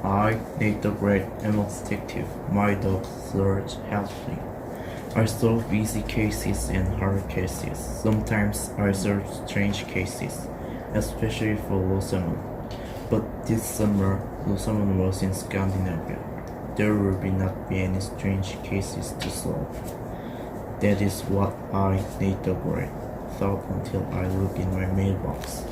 I need the great animal detective. My dog George helps me. I solve easy cases and hard cases. Sometimes I solve strange cases, especially for Rosamund. But this summer, Rosamund was in Scandinavia. There will not be any strange cases to solve. That is what I need the great thought until I look in my mailbox.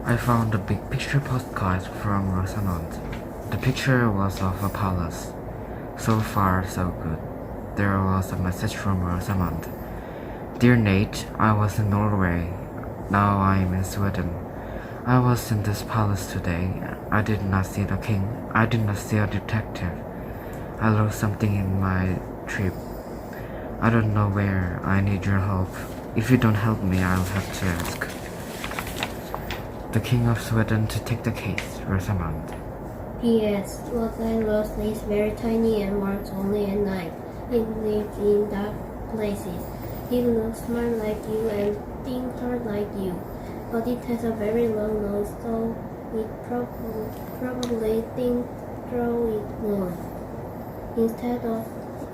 I found a big picture postcard from Rosamund. The picture was of a palace. So far, so good. There was a message from Rosamund. Dear Nate, I was in Norway. Now I am in Sweden. I was in this palace today. I did not see the king. I did not see a detective. I lost something in my trip. I don't know where. I need your help. If you don't help me, I'll have to ask the King of Sweden to take the case, Rosamund. P.S. What I lost is very tiny and works only at night. It lives in dark places. It looks smart like you and thinks hard like you. But it has a very long nose, so it probably thinks through its nose instead of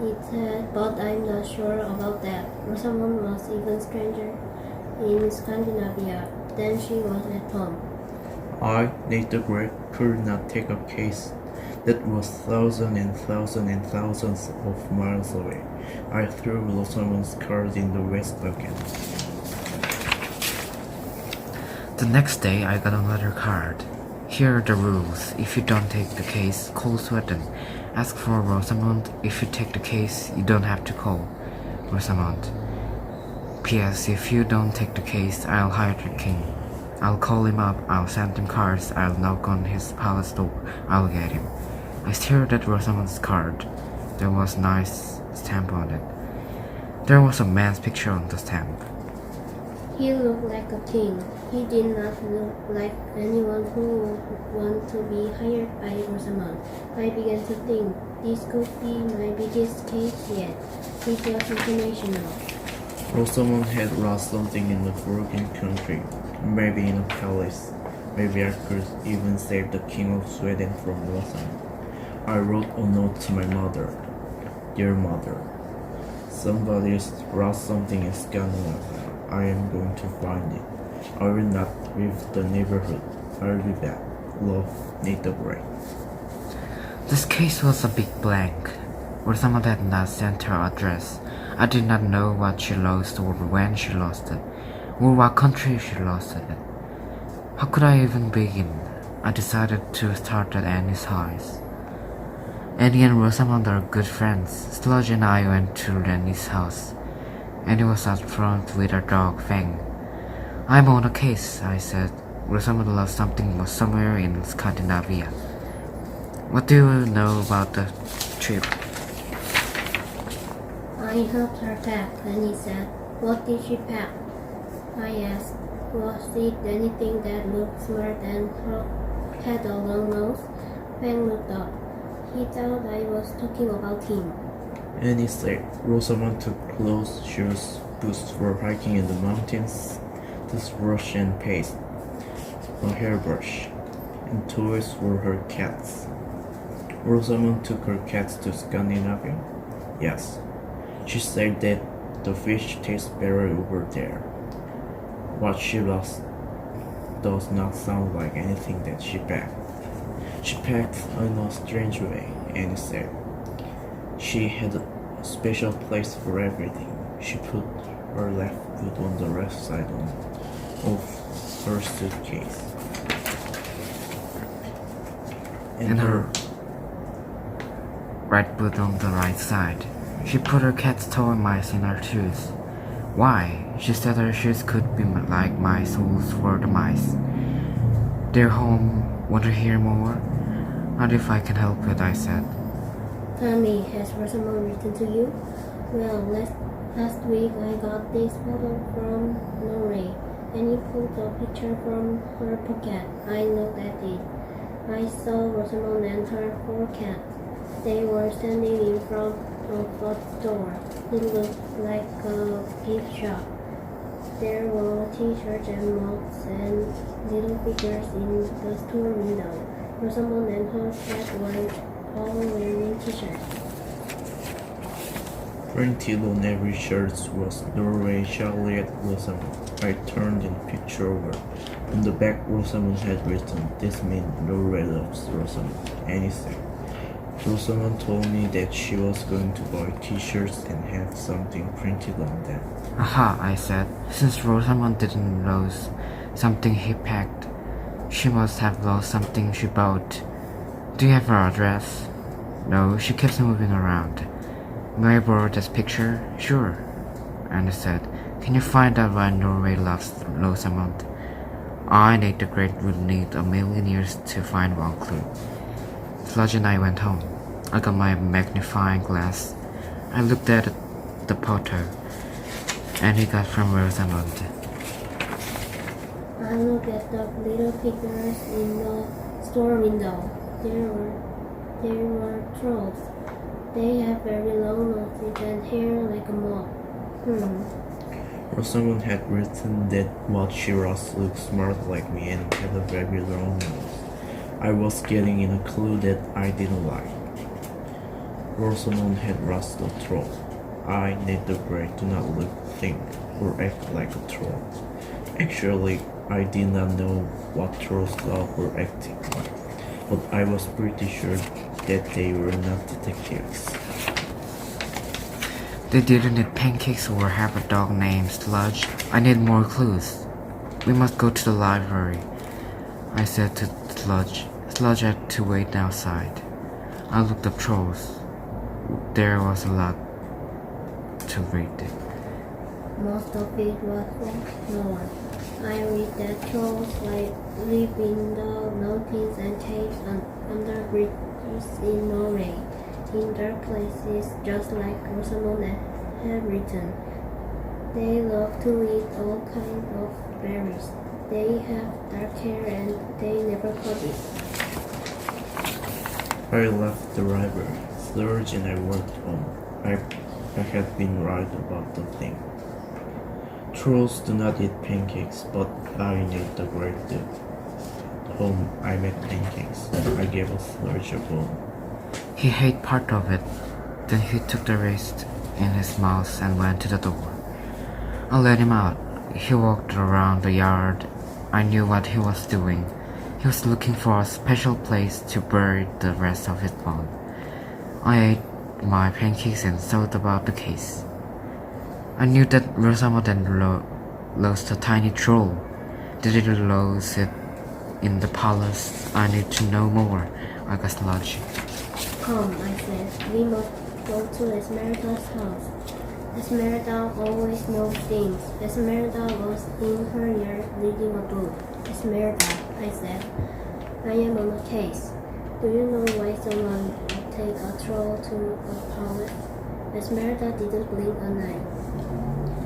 its head, but I'm not sure about that. Rosamund was even stranger in Scandinavia than she was at home. I, Nate the Great, could not take a case that was thousands and thousands and thousands of miles away. I threw Rosamund's card in the waste bucket. The next day, I got another card. Here are the rules. If you don't take the case, call Sweden. Ask for Rosamund. If you take the case, you don't have to call Rosamund. P.S. If you don't take the case, I'll hire the king. I'll call him up, I'll send him cards, I'll knock on his palace door, I'll get him. I stared at Rosamund's card. There was a nice stamp on it. There was a man's picture on the stamp. He looked like a king. He did not look like anyone who would want to be hired by Rosamund. I began to think, this could be my biggest case yet. It was international. Rosamund had lost something in the broken country, maybe in a palace. Maybe I could even save the King of Sweden from Rosamund. I wrote a note to my mother. Dear mother, somebody's lost something in Scandinavia. I am going to find it. I will not leave the neighborhood. I will be back. Love, Nate the Great. This case was a big blank. Rosamund had not sent her address. I did not know what she lost or when she lost it, or what country she lost it in. How could I even begin? I decided to start at Annie's house. Annie and Rosamund are good friends. Sludge and I went to Annie's house. Annie was out front with her dog, Fang. I'm on a case, I said. Rosamund lost something somewhere in Scandinavia. What do you know about the trip? I helped her pack, and he said, what did she pack? I asked, was it anything that looked smart and had a long nose? Fang looked up. He thought I was talking about him. Annie said Rosamund took clothes, shoes, boots for hiking in the mountains, toothbrush and paste, a hairbrush, and toys for her cats. Rosamund took her cats to Scandinavia? Yes. She said that the fish tastes better over there. What she lost does not sound like anything that she packed. She packed in a strange way, Annie said. She had a special place for everything. She put her left foot on the left side of her suitcase. And her right foot on the right side. She put her cat's toy mice in her shoes. Why? She said her shoes could be like mice holes for the mice. Dear home, want to hear more? Not if I can help it, I said. Tell me, has Rosamund written to you? Well, last week I got this photo from Norway, and he pulled a picture from her pocket. I looked at it. I saw Rosamund and her 4 cats. They were standing in front of a store. It looked like a gift shop. There were t-shirts and mugs and little figures in the store window. Rosamond and her cat were all wearing t-shirts. Printed on every shirt was Norway Charlotte Rosamond. I turned the picture over. On the back, Rosamond had written, "This means Norway loves Rosamond," and it said, Rosamond told me that she was going to buy t-shirts and have something printed on them. Aha, I said. Since Rosamond didn't lose something he packed, she must have lost something she bought. Do you have her address? No, she keeps moving around. May I borrow this picture? Sure. And I said, can you find out why Norway loves Rosamond? I, Nate the Great, would need a million years to find one clue. Sludge and I went home. I got my magnifying glass. I looked at the photo, and he got from Rosamond. I looked at the little figures in the store window. They were trolls. They have very long noses and hair like a mop. Rosamond had written that what she was looked smart like me and had a very long nose. I was getting in a clue that I didn't like. Rosamond had lost a troll. I, Nate the Great, do not look, think, or act like a troll. Actually, I did not know what trolls thought or acted like, but I was pretty sure that they were not detectives. They didn't eat pancakes or have a dog named Sludge. I need more clues. We must go to the library, I said to Sludge. Sludge had to wait outside. I looked up trolls. There was a lot to read. Most of it was folklore. I read that trolls live in the mountains and caves under bridges in Norway, in dark places, just like Rosamond had written. They love to eat all kinds of berries. They have dark hair and they never cut it. I left the library. Sludge and I walked home. I had been right about the thing. Trolls do not eat pancakes, but I knew the word do. Home, I made pancakes. I gave a Sludge a bone. He ate part of it. Then he took the rest in his mouth and went to the door. I let him out. He walked around the yard. I knew what he was doing. He was looking for a special place to bury the rest of his bone. I ate my pancakes and thought about the case. I knew that Rosamond had lost a tiny troll. Did it lose it in the palace? I need to know more. I got Sludge. Come, I said, we must go to Esmeralda's house. Esmeralda always knows things. Esmeralda was in her yard reading a book. Esmeralda, I said, I am on a case. Do you know why someone would take a troll to a palace? Esmeralda didn't blink an eye.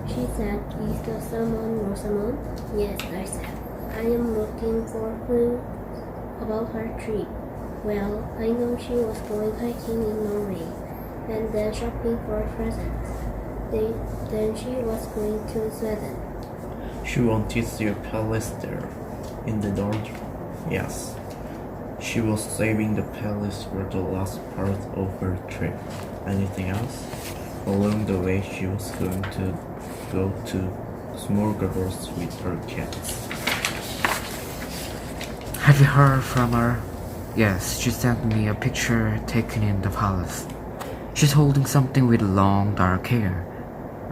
She said, is the someone Rosamond? Yes, I said. I am looking for clues about her trip. Well, I know she was going hiking in Norway, and then shopping for presents. Then she was going to Sweden. She wanted to see a palace there, in the north. Yes. She was saving the palace for the last part of her trip. Anything else? Along the way, she was going to go to smorgasbords with her cats. Have you heard from her? Yes, she sent me a picture taken in the palace. She's holding something with long dark hair.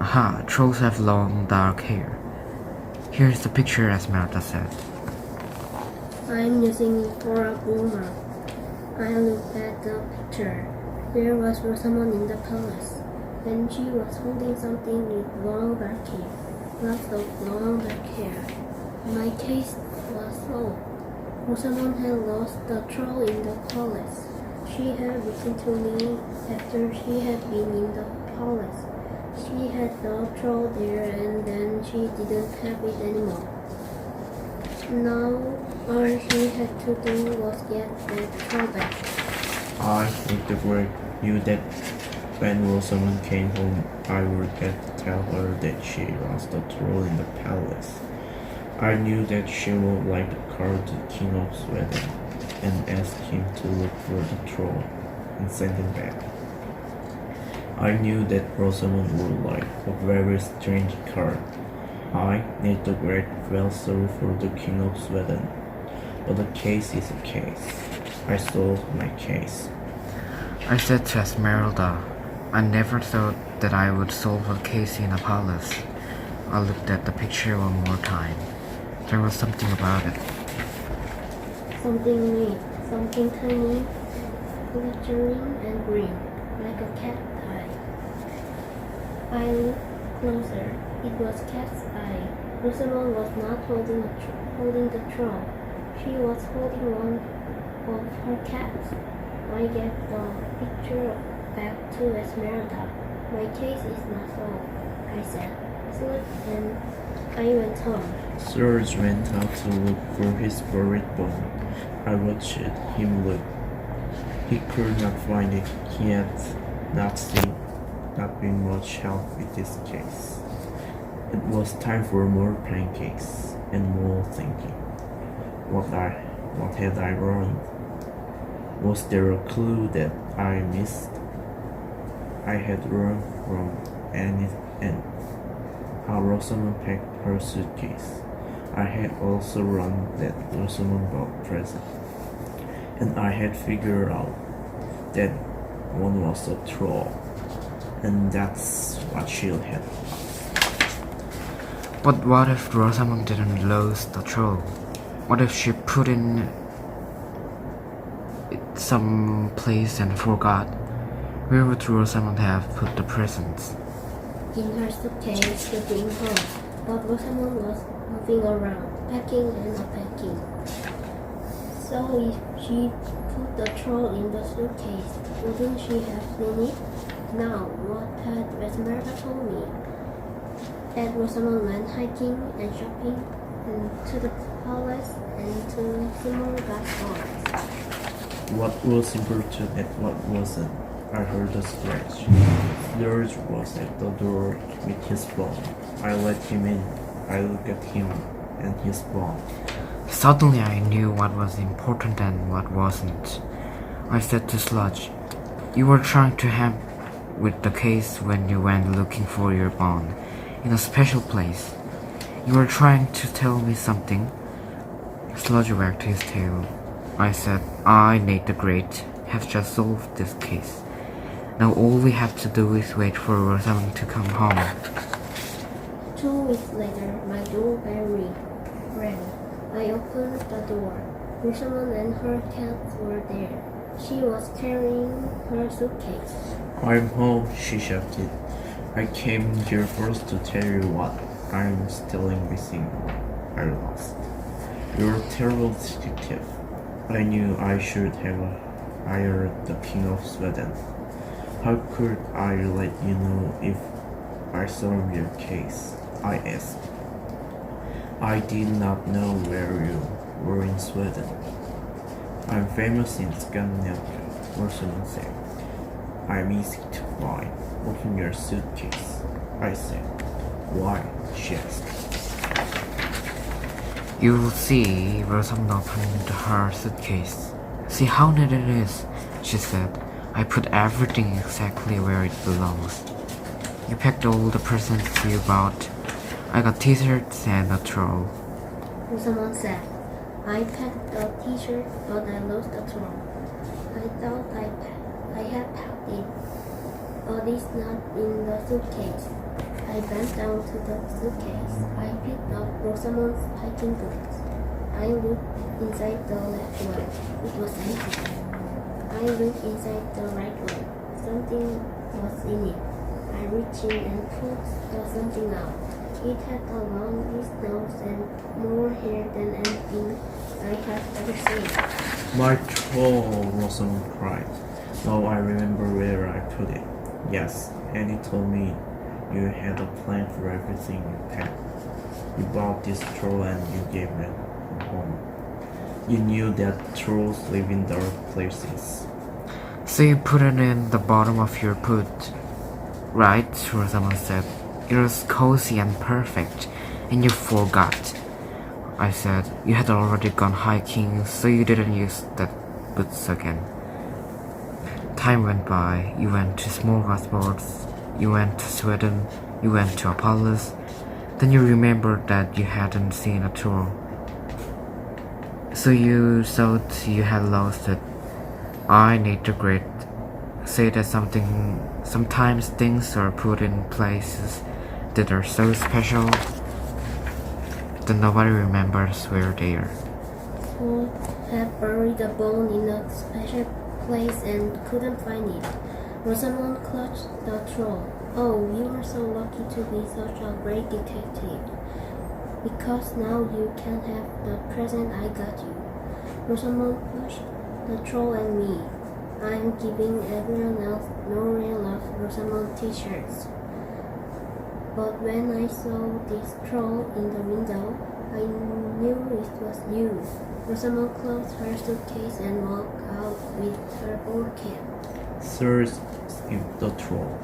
Aha, trolls have long dark hair. Here's the picture, Esmeralda said. I'm using it for a boomer. I looked at the picture. There was Rosamond in the palace, and she was holding something with long dark hair. Lots of long dark hair. My case was solved. Rosamond had lost the troll in the palace. She had written to me after she had been in the palace. She had the troll there and then she didn't have it anymore. Now all she had to do was get that troll back. I, with the great, knew that when Rosamond came home, I would get the tell her that she lost the troll in the palace. I knew that she would like to call the king of Sweden and ask him to look for the troll and send him back. I knew that Rosamond would like a very strange card. I, Nate the Great, felt sorry for the king of Sweden, but a case is a case. I solved my case. I said to Esmeralda, I never thought that I would solve a case in a palace. I looked at the picture one more time. There was something about it. Something neat, something tiny, glittering and green, like a cat eye. I looked closer. It was cat's eye. Rosamond was not holding the troll. She was holding one of her cats. I gave the picture back to Esmeralda. My case is not solved, I said. Slip and I went home. Serge went out to look for his buried bone. I watched him look. He could not find it. He had not been much help with this case. It was time for more pancakes and more thinking. What had I learned? Was there a clue that I missed? I had learned from Annie and how Rosamond packed her suitcase. I had also learned that Rosamond bought presents. And I had figured out that one was a troll. And that's what she had. But what if Rosamond didn't lose the troll? What if she put in some place and forgot? Where would Rosamond have put the presents? In her suitcase to bring home, but Rosamond was moving around, packing and unpacking. So if she put the troll in the suitcase, wouldn't she have seen it? Now, what had Esmeralda told me? That Rosamond went hiking and shopping, and to the palace and to small glass doors. What was important and what wasn't? I heard a scratch. George was at the door with his phone. I let him in. I looked at him and his phone. Suddenly I knew what was important and what wasn't. I said to Sludge, you were trying to help with the case when you went looking for your bond in a special place. You were trying to tell me something. Sludge wagged his tail. I said, I, Nate the Great, have just solved this case. Now all we have to do is wait for Rosamond to come home. 2 weeks later, my doorbell rang. I opened the door. Rosamond and her cats were there. She was carrying her suitcase. I'm home, she shouted. I came here first to tell you what I'm still missing. I lost. You're a terrible detective. I knew I should have hired the king of Sweden. How could I let you know if I solved your case? I asked. I did not know where you were in Sweden. I'm famous in Scandinavia, Rosamond said. I'm easy to find. Open your suitcase, I said. Why? She asked. You'll see. Rosamond opened her suitcase. See how neat it is, she said. I put everything exactly where it belongs. You packed all the presents you bought. I got t-shirts and a troll. Rosamond said, I packed a t-shirt, but I lost the troll. I thought I had packed it, but it's not in the suitcase. I bent down to the suitcase. I picked up Rosamond's hiking boots. I looked inside the left one. It was empty. I looked inside the right one. Something was in it. I reached in and pulled something out. It had a longish nose and more hair than anything I had ever seen. My troll, Rosamond cried. Now I remember where I put it. Yes, Annie told me you had a plan for everything you packed. You bought this troll and you gave it home. You knew that trolls live in dark places. So you put it in the bottom of your boot, right? Rosamond said. It was cozy and perfect, and you forgot. I said you had already gone hiking, so you didn't use that boots again. Time went by. You went to smorgasbords, you went to Sweden, you went to a palace. Then you remembered that you hadn't seen a troll. So you thought you had lost it. I need to regret. Say that sometimes things are put in places that are so special that nobody remembers we're there. Would have buried the bone in a special place and couldn't find it. Rosamond clutched the troll. Oh, you are so lucky to be such a great detective. Because now you can have the present I got you. Rosamond pushed the troll and me. I am giving everyone else no real love Rosamond t-shirts. But when I saw this troll in the window, I knew it was you. Rosamond closed her suitcase and walked out with her old cap. Sirs, exclaimed the troll.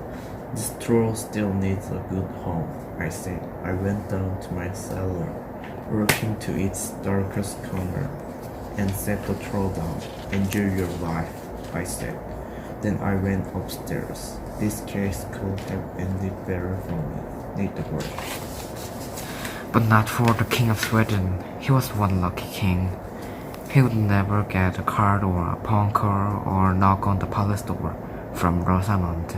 This troll still needs a good home, I said. I went down to my cellar, looking to its darkest corner, and set the troll down. Enjoy your life, I said. Then I went upstairs. This case could have ended better for me, Nate the bird. But not for the King of Sweden. He was one lucky king. He would never get a card or a pawn card or knock on the palace door from Rosamond.